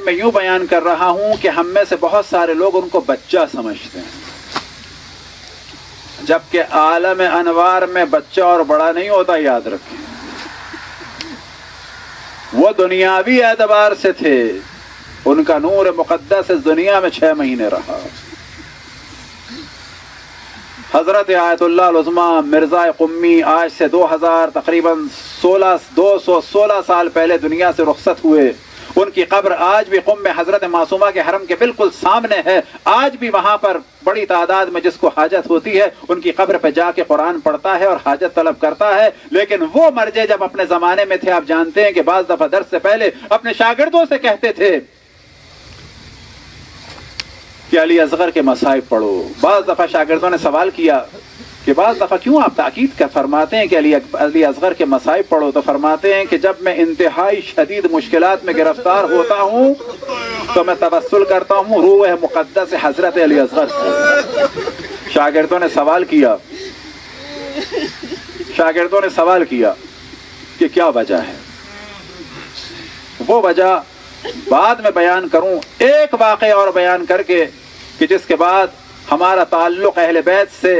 میں یوں بیان کر رہا ہوں کہ ہم میں سے بہت سارے لوگ ان کو بچہ سمجھتے ہیں، جبکہ عالم انوار میں بچہ اور بڑا نہیں ہوتا، یاد رکھیں۔ وہ دنیاوی اعتبار سے تھے، ان کا نور مقدس اس دنیا میں 6 مہینے رہا۔ حضرت آیت اللہ العظمیٰ مرزا قمی آج سے 216 سال پہلے دنیا سے رخصت ہوئے۔ ان کی قبر آج بھی قم میں حضرت معصومہ کے حرم کے بالکل سامنے ہے۔ آج بھی وہاں پر بڑی تعداد میں جس کو حاجت ہوتی ہے ان کی قبر پہ جا کے قرآن پڑھتا ہے اور حاجت طلب کرتا ہے۔ لیکن وہ مرجع جب اپنے زمانے میں تھے، آپ جانتے ہیں کہ بعض دفعہ درس سے پہلے اپنے شاگردوں سے کہتے تھے کہ علی اصغر کے مصائب پڑھو۔ بعض دفعہ شاگردوں نے سوال کیا کہ بعض دفعہ کیوں آپ تاکید کر فرماتے ہیں کہ علی اصغر کے مصائب پڑھو؟ تو فرماتے ہیں کہ جب میں انتہائی شدید مشکلات میں گرفتار ہوتا ہوں تو میں توسل کرتا ہوں روح مقدس حضرت علی اصغر سے۔ شاگردوں نے سوال کیا کہ کیا وجہ ہے؟ وہ وجہ بعد میں بیان کروں، ایک واقعہ اور بیان کر کے کہ جس کے بعد ہمارا تعلق اہل بیت سے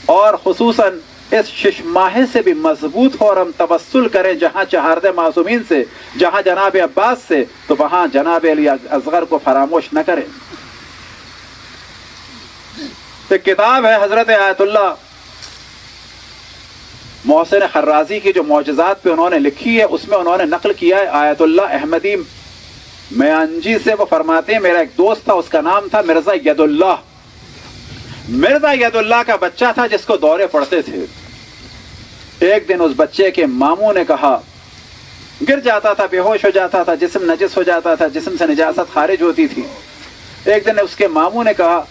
اور خصوصاً اس 6 ماہ سے بھی مضبوط ہو اور ہم توسل کریں جہاں چہاردہ معصومین سے، جہاں جناب عباس سے، تو وہاں جناب علی اصغر کو فراموش نہ کریں۔ ایک کتاب ہے حضرت آیت اللہ محسن خرازی کی جو معجزات پہ انہوں نے لکھی ہے، اس میں انہوں نے نقل کیا ہے آیت اللہ احمدی میانجی سے۔ وہ فرماتے ہیں میرا ایک دوست تھا، اس کا نام تھا مرزا ید اللہ۔ مرزا ید اللہ کا بچہ تھا جس کو دورے پڑتے تھے۔ ایک دن اس بچے کے ماموں نے کہا، گر جاتا تھا، بے ہوش ہو جاتا تھا، جسم نجس ہو جاتا تھا، جسم سے نجاست خارج ہوتی تھی۔ ایک دن اس کے ماموں نے کہا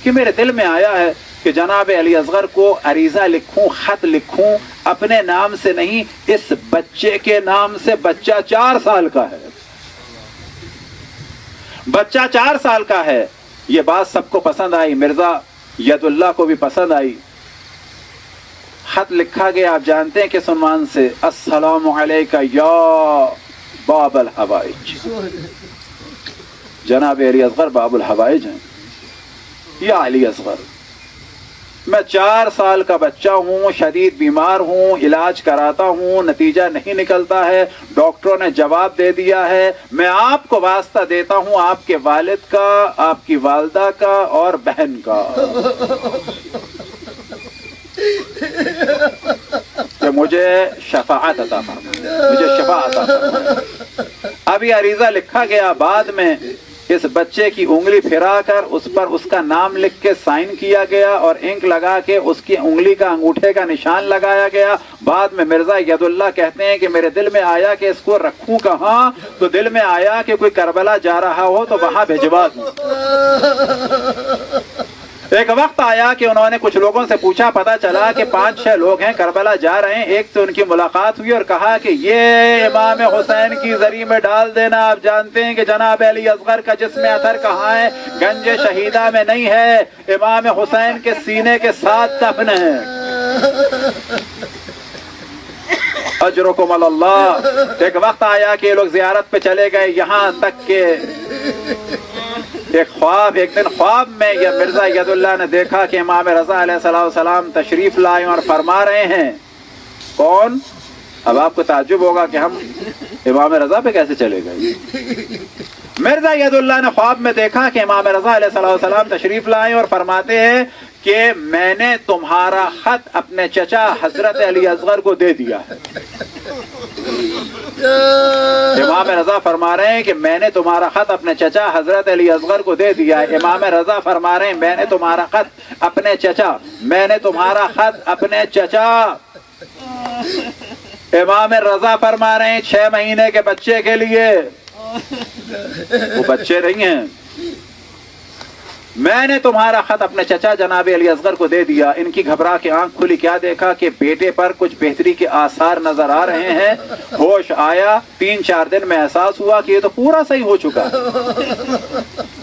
کہ میرے دل میں آیا ہے کہ جناب علی اصغر کو عریضہ لکھوں، خط لکھوں، اپنے نام سے نہیں، اس بچے کے نام سے۔ بچہ 4 سال کا ہے، بچہ 4 سال کا ہے۔ یہ بات سب کو پسند آئی، مرزا ید اللہ کو بھی پسند آئی۔ خط لکھا گیا، آپ جانتے ہیں کس عنوان سے؟ السلام علیکہ یا باب الحوائج۔ جناب علی اصغر باب الحوائج ہیں۔ یا علی اصغر، میں 4 سال کا بچہ ہوں، شدید بیمار ہوں، علاج کراتا ہوں، نتیجہ نہیں نکلتا ہے، ڈاکٹروں نے جواب دے دیا ہے، میں آپ کو واسطہ دیتا ہوں، آپ کے والد کا، آپ کی والدہ کا اور بہن کا، کہ مجھے شفاعت عطا فرمائے۔ اب یہ عریضہ لکھا گیا، بعد میں اس بچے کی انگلی پھرا کر اس پر اس کا نام لکھ کے سائن کیا گیا اور انک لگا کے اس کی انگلی کا انگوٹھے کا نشان لگایا گیا۔ بعد میں مرزا ید اللہ کہتے ہیں کہ میرے دل میں آیا کہ اس کو رکھوں کہاں، تو دل میں آیا کہ کوئی کربلا جا رہا ہو تو وہاں بھجوا دوں۔ ایک وقت آیا کہ انہوں نے کچھ لوگوں سے پوچھا، پتا چلا کہ 5-6 لوگ ہیں کربلا جا رہے ہیں۔ ایک سے ان کی ملاقات ہوئی اور کہا کہ یہ امام حسین کی زری میں ڈال دینا۔ آپ جانتے ہیں کہ جناب علی اصغر کا جسم اطہر کہاں ہے؟ گنج شہیدہ میں نہیں ہے، امام حسین کے سینے کے ساتھ دفن ہے۔ اجرکم اللہ۔ ایک وقت آیا کہ یہ لوگ زیارت پہ چلے گئے، یہاں تک کہ ایک دن خواب میں یہ مرزا ید اللہ نے دیکھا کہ امام رضا علیہ السلام تشریف لائے اور فرما رہے ہیں۔ کون؟ اب آپ کو تعجب ہوگا کہ ہم امام رضا پہ کیسے چلے گئے۔ مرزا ید اللہ نے خواب میں دیکھا کہ امام رضا علیہ السلام تشریف لائے اور فرماتے ہیں کہ میں نے تمہارا خط اپنے چچا حضرت علی اصغر کو دے دیا ہے۔ امام رضا فرما رہے ہیں کہ میں نے تمہارا خط اپنے چچا حضرت علی اصغر کو دے دیا ہے۔ امام رضا فرما رہے ہیں میں نے تمہارا خط اپنے چچا، میں نے تمہارا خط اپنے چچا۔ امام رضا فرما رہے ہیں 6 مہینے کے بچے کے لیے، وہ بچے نہیں ہیں، میں نے تمہارا خط اپنے چچا جناب علی اصغر کو دے دیا۔ ان کی گھبرا کے آنکھ کھلی، کیا دیکھا کہ بیٹے پر کچھ بہتری کے آثار نظر آ رہے ہیں۔ ہوش آیا، 3-4 دن میں احساس ہوا کہ یہ تو پورا صحیح ہو چکا ہے۔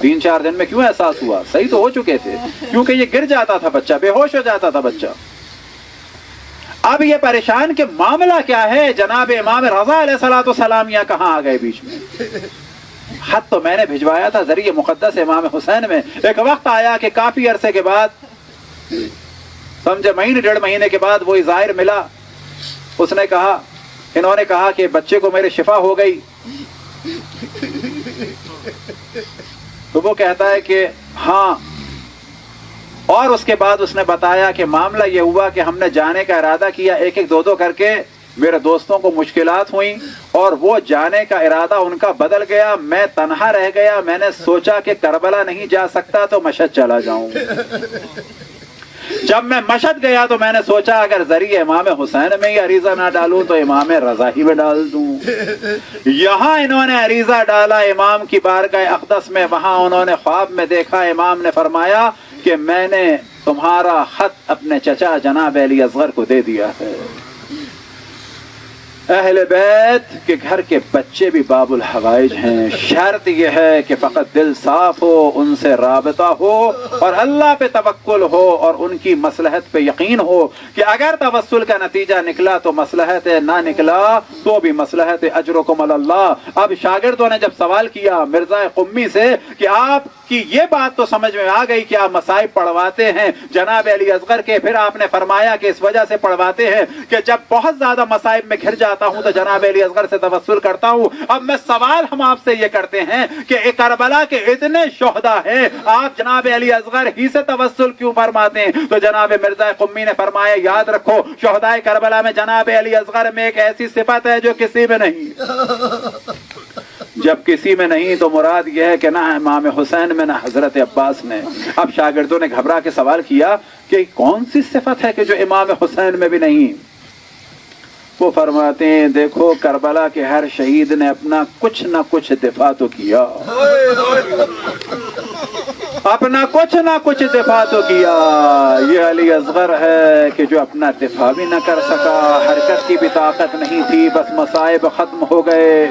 3-4 دن میں کیوں احساس ہوا؟ صحیح تو ہو چکے تھے، کیونکہ یہ گر جاتا تھا بچہ، بے ہوش ہو جاتا تھا بچہ۔ اب یہ پریشان کہ معاملہ کیا ہے؟ جناب امام رضا علیہ السلام یہاں کہاں آ گئے بیچ میں؟ خط تو میں نے بھجوایا تھا ذریعہ مقدس امام حسین میں. ایک وقت آیا کہ کافی عرصے کے بعد, سمجھے مہینے 1.5 مہینے کے بعد وہی ظاہر ملا. اس نے کہا, انہوں نے کہا کہ بچے کو میرے شفا ہو گئی. تو وہ کہتا ہے کہ ہاں, اور اس کے بعد اس نے بتایا کہ معاملہ یہ ہوا کہ ہم نے جانے کا ارادہ کیا, ایک ایک 2 کر کے. میرے دوستوں کو مشکلات ہوئیں اور وہ جانے کا ارادہ ان کا بدل گیا. میں تنہا رہ گیا. میں نے سوچا کہ کربلا نہیں جا سکتا تو مشہد چلا جاؤں. جب میں مشہد گیا تو میں نے سوچا اگر ذریعہ امام حسین میں ہی عریضہ نہ ڈالوں تو امام رضا ہی میں ڈال دوں. یہاں انہوں نے عریضہ ڈالا امام کی بارگاہ اقدس میں. وہاں انہوں نے خواب میں دیکھا, امام نے فرمایا کہ میں نے تمہارا خط اپنے چچا جناب علی اصغر کو دے دیا ہے. اہل بیت کے گھر کے بچے بھی باب الحوائج ہیں. شرط یہ ہے کہ فقط دل صاف ہو, ان سے رابطہ ہو اور اللہ پہ توکل ہو اور ان کی مصلحت پہ یقین ہو کہ اگر توسل کا نتیجہ نکلا تو مصلحت ہے, نہ نکلا تو بھی مصلحت ہے. اجرکم علی اللہ. اب شاگردوں نے جب سوال کیا مرزا قمی سے کہ آپ کی یہ بات تو سمجھ میں آ گئی کہ آپ مصائب پڑھواتے ہیں جناب علی اصغر کے, پھر آپ نے فرمایا کہ اس وجہ سے پڑھواتے ہیں کہ جب بہت زیادہ مصائب میں گھر جاتا ہوں تو جناب علی اصغر سے توسل کرتا ہوں. اب میں سوال ہم آپ سے یہ کرتے ہیں کہ کربلا کے اتنے شہداء ہیں, آپ جناب علی اصغر ہی سے توسل کیوں فرماتے ہیں؟ تو جناب مرزا قمی نے فرمایا یاد رکھو شہداء کربلا میں جناب علی اصغر میں ایک ایسی صفت ہے جو کسی میں نہیں. جب کسی میں نہیں تو مراد یہ ہے کہ نہ امام حسین میں نہ حضرت عباس میں. اب شاگردوں نے گھبرا کے سوال کیا کہ کون سی صفت ہے کہ جو امام حسین میں بھی نہیں؟ وہ فرماتے ہیں دیکھو کربلا کے ہر شہید نے اپنا کچھ نہ کچھ دفاع تو کیا, اپنا کچھ نہ کچھ دفاع تو کیا. یہ علی اصغر ہے کہ جو اپنا دفاع بھی نہ کر سکا, حرکت کی بھی طاقت نہیں تھی, بس مصائب ختم ہو گئے.